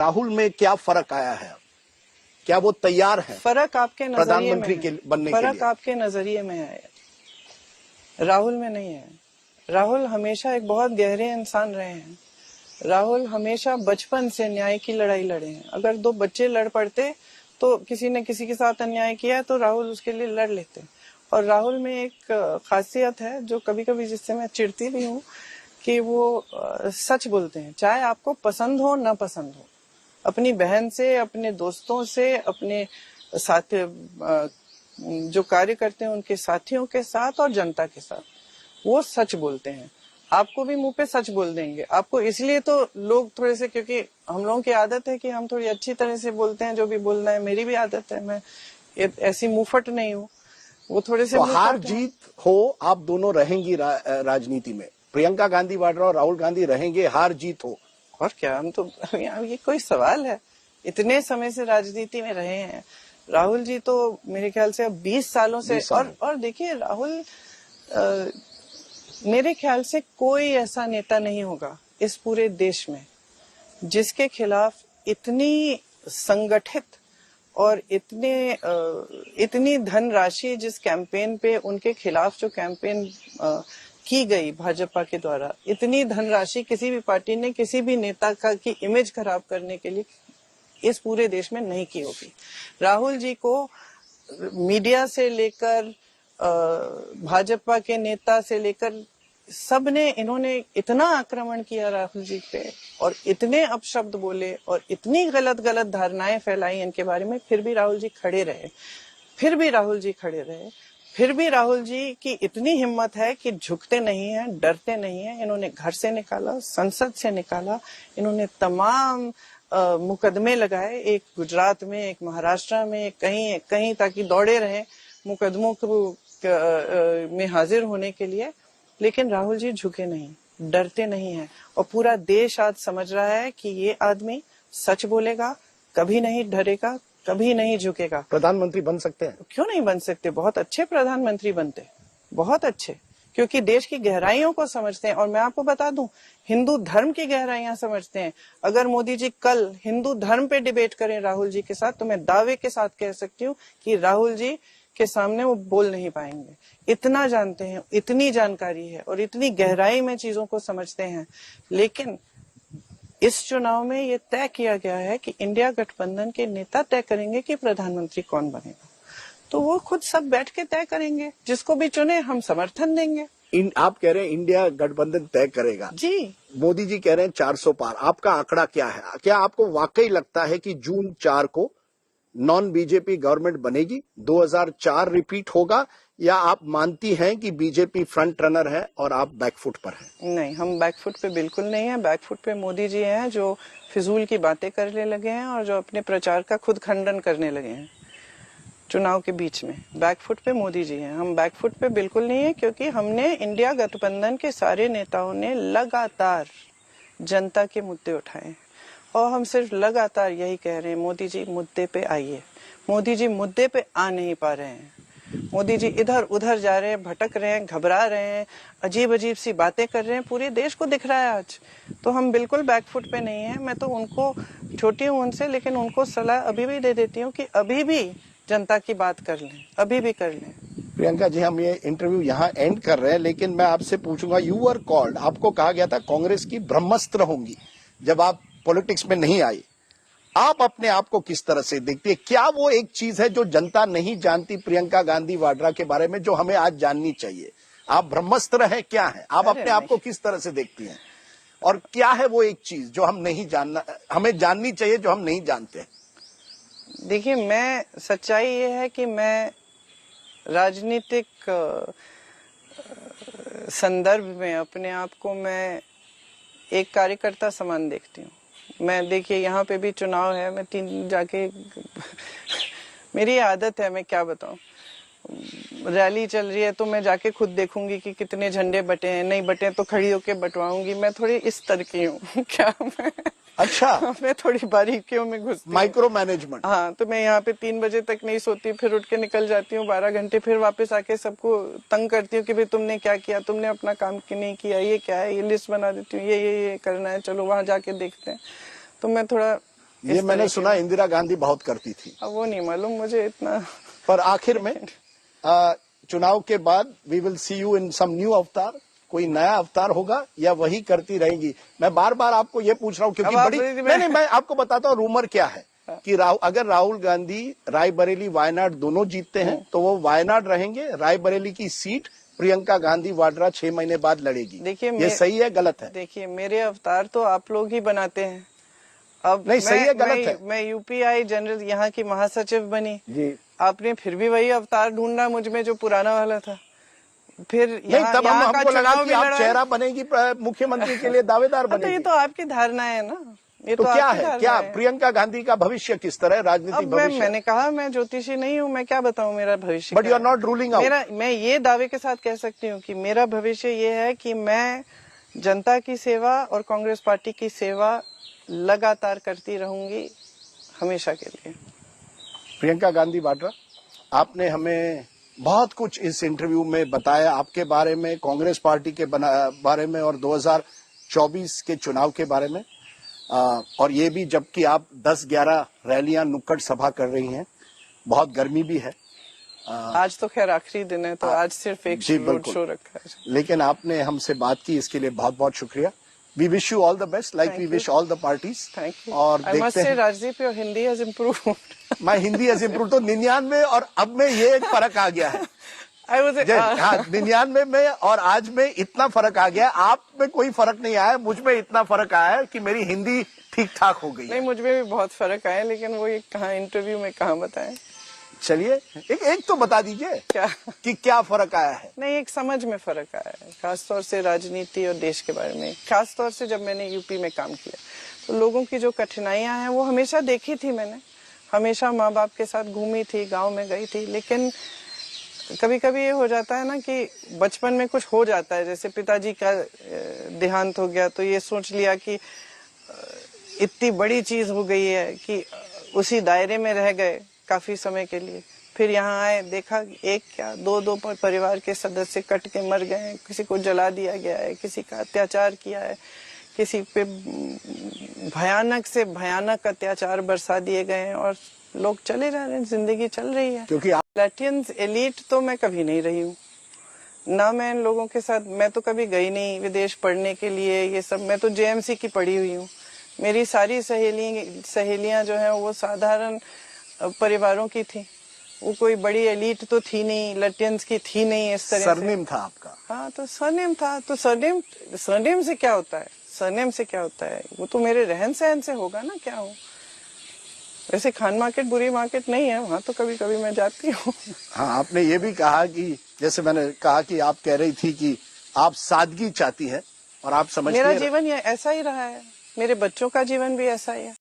राहुल में क्या फर्क आया है? क्या वो तैयार है फर्क आपके नजरिए प्रधानमंत्री में के बनने के लिए? फर्क आपके नजरिए में है, राहुल में नहीं है। राहुल हमेशा एक बहुत गहरे इंसान रहे हैं। राहुल हमेशा बचपन से न्याय की लड़ाई लड़े हैं। अगर दो बच्चे लड़ पड़ते तो किसी ने किसी के साथ अन्याय किया है तो राहुल उसके लिए लड़ लेते। और राहुल में एक खासियत है जो कभी कभी जिससे मैं चिढ़ती भी हूँ कि वो सच बोलते हैं, चाहे आपको पसंद हो ना पसंद हो। अपनी बहन से, अपने दोस्तों से, अपने साथ जो कार्य करते हैं उनके साथियों के साथ और जनता के साथ वो सच बोलते हैं। आपको भी मुंह पे सच बोल देंगे। आपको इसलिए तो लोग थोड़े से, क्योंकि हम लोगों की आदत है कि हम थोड़ी अच्छी तरह से बोलते हैं, जो भी बोलना है। मेरी भी आदत है, मैं ऐसी मुंहफट नहीं हूँ। वो थोड़े से तो हार जीत हो, आप दोनों रहेंगी राजनीति में। प्रियंका गांधी वाड्रा और राहुल गांधी रहेंगे, हार जीत हो। और क्या, हम तो ये कोई सवाल है? इतने समय से राजनीति में रहे हैं। राहुल जी तो मेरे ख्याल से अब 20 सालों से। और देखिए राहुल, मेरे ख्याल से कोई ऐसा नेता नहीं होगा इस पूरे देश में जिसके खिलाफ इतनी संगठित और इतनी धनराशि जिस कैंपेन पे उनके खिलाफ जो कैंपेन की गई भाजपा के द्वारा, इतनी धनराशि किसी भी पार्टी ने किसी भी नेता की इमेज खराब करने के लिए इस पूरे देश में नहीं की होगी। राहुल जी को मीडिया से लेकर भाजपा के नेता से लेकर सबने, इन्होंने इतना आक्रमण किया राहुल जी पे और इतने अपशब्द बोले और इतनी गलत गलत धारणाएं फैलाई इनके बारे में, फिर भी राहुल जी खड़े रहे। फिर भी राहुल जी की इतनी हिम्मत है कि झुकते नहीं हैं, डरते नहीं हैं। इन्होंने घर से निकाला, संसद से निकाला, इन्होंने तमाम मुकदमे लगाए, एक गुजरात में, एक महाराष्ट्र में, कहीं ताकि दौड़े रहे मुकदमों को में हाजिर होने के लिए। लेकिन राहुल जी झुके नहीं, डरते नहीं हैं। और पूरा देश आज समझ रहा है कि ये आदमी सच बोलेगा, कभी नहीं डरेगा, कभी नहीं झुकेगा। प्रधानमंत्री बन सकते हैं? क्यों नहीं बन सकते? बहुत अच्छे प्रधानमंत्री बनते, बहुत अच्छे, क्योंकि देश की गहराइयों को समझते हैं। और मैं आपको बता दूं, हिंदू धर्म की गहराइयां समझते हैं। अगर मोदी जी कल हिंदू धर्म पे डिबेट करें राहुल जी के साथ, तो मैं दावे के साथ कह सकती हूँ कि राहुल जी के सामने वो बोल नहीं पाएंगे। इतना जानते हैं, इतनी जानकारी है और इतनी गहराई में चीजों को समझते हैं। लेकिन इस चुनाव में ये तय किया गया है कि इंडिया गठबंधन के नेता तय करेंगे कि प्रधानमंत्री कौन बनेगा। तो वो खुद सब बैठ के तय करेंगे, जिसको भी चुने हम समर्थन देंगे। आप कह रहे हैं इंडिया गठबंधन तय करेगा जी। मोदी जी कह रहे हैं 400 पार। आपका आंकड़ा क्या है? क्या आपको वाकई लगता है कि जून 4 को नॉन बीजेपी गवर्नमेंट बनेगी, 2004 रिपीट होगा, या आप मानती हैं कि बीजेपी फ्रंट रनर है और आप बैकफुट पर हैं? नहीं, हम बैकफुट पे बिल्कुल नहीं है। बैकफुट पे मोदी जी हैं जो फिजूल की बातें करने लगे हैं और जो अपने प्रचार का खुद खंडन करने लगे हैं चुनाव के बीच में। बैकफुट पे मोदी जी हैं, हम बैकफुट पे बिल्कुल नहीं है, क्योंकि हमने इंडिया गठबंधन के सारे नेताओं ने लगातार जनता के मुद्दे उठाए और हम सिर्फ लगातार यही कह रहे हैं, मोदी जी मुद्दे पे आइए। मोदी जी मुद्दे पे आ नहीं पा रहे हैं। मोदी जी इधर उधर जा रहे हैं, भटक रहे हैं, घबरा रहे हैं, अजीब अजीब सी बातें कर रहे हैं, पूरे देश को दिख रहा है आज। तो हम बिल्कुल बैकफुट पे नहीं है। मैं तो उनको, छोटी हूँ उनसे, लेकिन उनको सलाह अभी भी दे देती हूँ कि अभी भी जनता की बात कर लें, अभी भी कर लें। प्रियंका जी, हम ये इंटरव्यू यहाँ एंड कर रहे हैं, लेकिन मैं आपसे पूछूंगा, यू आर कॉल्ड, आपको कहा गया था कांग्रेस की ब्रह्मास्त्र होंगी जब आप पॉलिटिक्स में नहीं आई। आप अपने आप को किस तरह से देखती है? क्या वो एक चीज है जो जनता नहीं जानती प्रियंका गांधी वाड्रा के बारे में, जो हमें आज जाननी चाहिए? आप ब्रह्मास्त्र है, क्या है? आप अपने आप को किस तरह से देखती हैं? और क्या है वो एक चीज जो हमें जाननी चाहिए, जो हम नहीं जानते? देखिए, मैं, सच्चाई ये है कि मैं राजनीतिक संदर्भ में अपने आप को मैं एक कार्यकर्ता समान देखती हूँ। मैं, देखिए यहाँ पे भी चुनाव है, मैं 3 जाके मेरी आदत है, मैं क्या बताऊँ, रैली चल रही है तो मैं जाके खुद देखूंगी कि कितने झंडे बटे हैं, नहीं बटे तो खड़ी होके बंटवाऊंगी। मैं थोड़ी इस तरह की हूँ क्या मैं? अच्छा। मैं थोड़ी बारीकियों में घुसती, माइक्रो मैनेजमेंट। हाँ, तो मैं यहाँ पे 3 बजे तक नहीं सोती, फिर उठ के निकल जाती हूँ 12 घंटे, फिर वापस आके सबको तंग करती हूँ कि भाई तुमने क्या किया, तुमने अपना काम क्यों नहीं किया, ये क्या है, ये लिस्ट बना देती हूँ, ये करना है, चलो वहां जाके देखते हैं। तो मैं थोड़ा ये इस मैंने तरह सुना इंदिरा गांधी बहुत करती थी। अब वो नहीं मालूम मुझे इतना। पर आखिर में चुनाव के बाद we will see you in some new avatar, कोई नया अवतार होगा या वही करती रहेंगी? मैं बार बार आपको ये पूछ रहा हूँ क्योंकि अब आप बड़ी मैं- नहीं, मैं आपको बताता हूँ रूमर क्या है कि अगर राहुल गांधी रायबरेली वायनाड दोनों जीतते हैं तो वो वायनाड रहेंगे, रायबरेली की सीट प्रियंका गांधी वाड्रा 6 महीने बाद लड़ेगी। देखिए ये सही है गलत है? देखिए मेरे अवतार तो आप लोग ही बनाते हैं। अब नहीं, सही है गलत है? मैं यूपीआई जनरल यहाँ की महासचिव बनी जी आपने फिर भी वही अवतार ढूंढा मुझ में जो पुराना वाला था। फिर नहीं, तब हमको लगा कि आप चेहरा बनेगी मुख्यमंत्री के लिए, दावेदार तो ये बनेगी। तो आपकी धारणा है ना, ये तो तो क्या आपकी है, धारणा क्या है। प्रियंका गांधी का भविष्य किस तरह है, राजनीतिक अब भविष्य? मैंने कहा मैं ज्योतिषी नहीं हूँ, मैं क्या बताऊँ मेरा भविष्य। But you are not ruling out. मैं ये दावे के साथ कह सकती हूँ कि मेरा भविष्य ये है कि मैं जनता की सेवा और कांग्रेस पार्टी की सेवा लगातार करती रहूंगी हमेशा के लिए। प्रियंका गांधी वाड्रा, आपने हमें बहुत कुछ इस इंटरव्यू में बताया, आपके बारे में, कांग्रेस पार्टी के बारे में और 2024 के चुनाव के बारे में, और ये भी जबकि आप 10-11 रैलियां नुक्कड़ सभा कर रही हैं, बहुत गर्मी भी है। आज तो खैर आखिरी दिन है तो आज सिर्फ एक रोड शो रखा है, लेकिन आपने हमसे बात की, इसके लिए बहुत बहुत शुक्रिया। We wish you all the best, like we wish all the parties. Thank you. और आई मस्ट देखते से हैं, Rajdeep your Hindi has improved. मैं हिंदी हैज इम्प्रूव्ड तो 99 और अब में ये एक फर्क आ गया है। आई वाज 99 में और आज में इतना फर्क आ गया। आप में कोई फर्क नहीं आया, मुझ में इतना फर्क आया है कि मेरी हिंदी ठीक ठाक हो गई है। नहीं, मुझ में भी बहुत फर्क आया, लेकिन वो ये कहाँ इंटरव्यू में कहाँ बताएं। चलिए एक तो बता दीजिए क्या कि क्या फर्क आया है। नहीं, एक समझ में फर्क आया है, खासतौर से राजनीति और देश के बारे में। खासतौर से जब मैंने यूपी में काम किया तो लोगों की जो कठिनाइयां हैं वो हमेशा देखी थी मैंने, हमेशा माँ बाप के साथ घूमी थी, गांव में गई थी। लेकिन कभी कभी ये हो जाता है ना कि बचपन में कुछ हो जाता है, जैसे पिताजी का देहांत हो गया तो ये सोच लिया कि इतनी बड़ी चीज हो गई है कि उसी दायरे में रह गए काफी समय के लिए। फिर यहाँ आए, देखा एक क्या दो परिवार के सदस्य कट के मर गए, किसी को जला दिया गया है, किसी का अत्याचार किया है, किसी पे भयानक से भयानक अत्याचार बरसा दिए गए हैं और लोग चले जा रहे हैं, जिंदगी चल रही है। क्योंकि लैटियंस एलीट तो मैं कभी नहीं रही हूँ ना, मैं इन लोगों के साथ, मैं तो कभी गई नहीं विदेश पढ़ने के लिए, ये सब। मैं तो जेएमसी की पढ़ी हुई हूँ। मेरी सारी सहेलियां जो हैं वो साधारण परिवारों की थी, वो कोई बड़ी एलीट तो थी नहीं, लटियंस की थी नहीं इस तरह। सरनेम था आपका? हाँ, तो सरनेम था। तो सरनेम से क्या होता है, सरनेम से क्या होता है, वो तो मेरे रहन सहन से होगा ना क्या हो। वैसे खान मार्केट बुरी मार्केट नहीं है, वहाँ तो कभी कभी मैं जाती हूँ। हाँ, आपने ये भी कहा कि जैसे मैंने कहा कि आप कह रही थी कि आप सादगी चाहती हैं और आप समझती हैं मेरा जीवन ये ऐसा ही रहा है, मेरे बच्चों का जीवन भी ऐसा ही है।